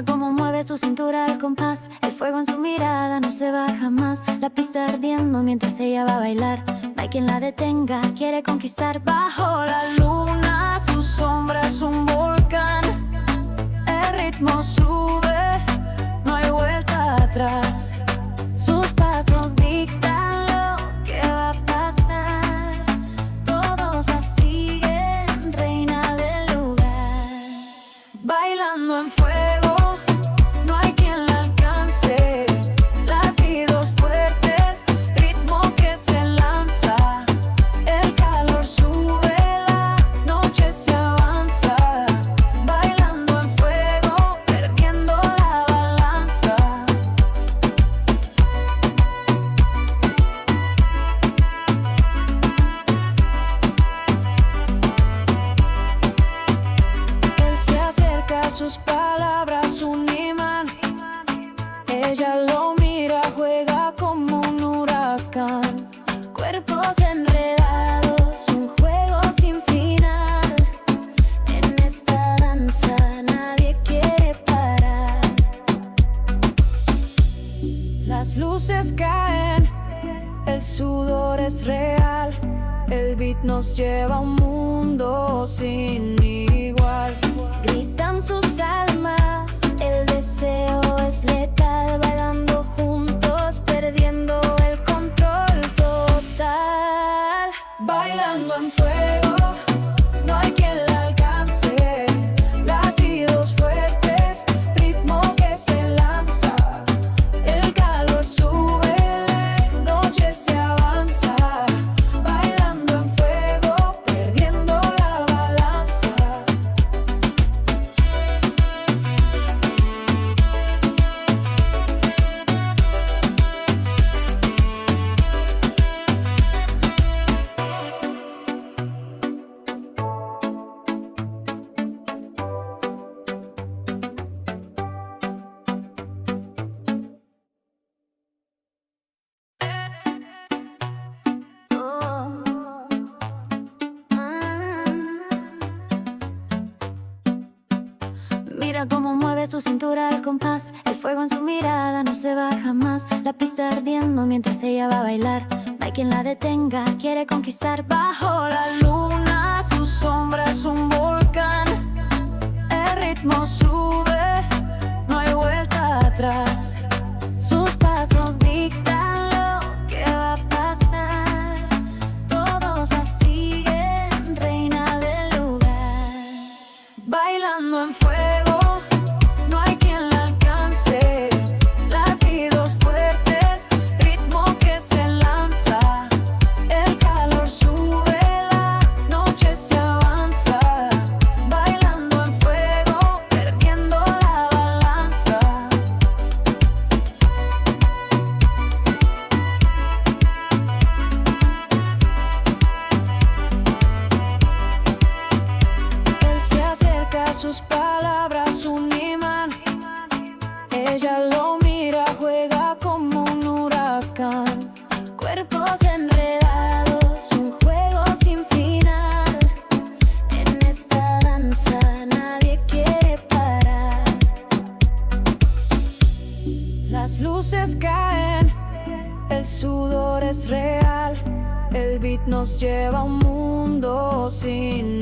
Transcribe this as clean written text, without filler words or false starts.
Mira cómo mueve su cintura al compás. El fuego en su mirada no se va jamás. La pista ardiendo mientras ella va a bailar. No hay quien la detenga, quiere conquistar. Bajo la luna, su sombra es un volcán. El ritmo sube, no hay vuelta atrás. Sus pasos dictan lo que va a pasar. Todos la siguen, reina del lugar. Bailando en fuego, no hay quien la alcance. Latidos fuertes, ritmo que se lanza. El calor sube, la noche se avanza. Bailando en fuego, perdiendo la balanza. Él se acerca, sus palabras un imán. Ella lo mira, juega como un huracán. Cuerpos enredados, un juego sin final. En esta danza nadie quiere parar. Las luces caen, el sudor es real. El beat nos lleva a un mundo sin igual. Gritan sus almas, el deseo es letal. Bailando juntos, perdiendo el control total. Bailando en fuego, no hay quien la alcance. Latidos fuertes, ritmo que se lanza. El calor sube, la noche se avanza. Bailando en fuego, perdiendo la balanza. Mira cómo mueve su cintura al compás. El fuego en su mirada no se va jamás. La pista ardiendo mientras ella va a bailar. No hay quien la detenga, quiere conquistar. Bajo la luna, su sombra es un volcán. El ritmo sube, no hay vuelta atrás. Sus pasos dictan lo que va a pasar. Todos la siguen, reina del lugar. Bailando en fuego, no hay quien la alcance. Latidos fuertes, ritmo que se lanza. El calor sube, la noche se avanza. Bailando en fuego, perdiendo la balanza. Él se acerca, sus palabras un imán. Ella lo mira, juega como un huracán. Cuerpos enredados, un juego sin final. En esta danza nadie quiere parar. Las luces caen, el sudor es real. El beat nos lleva a un mundo sin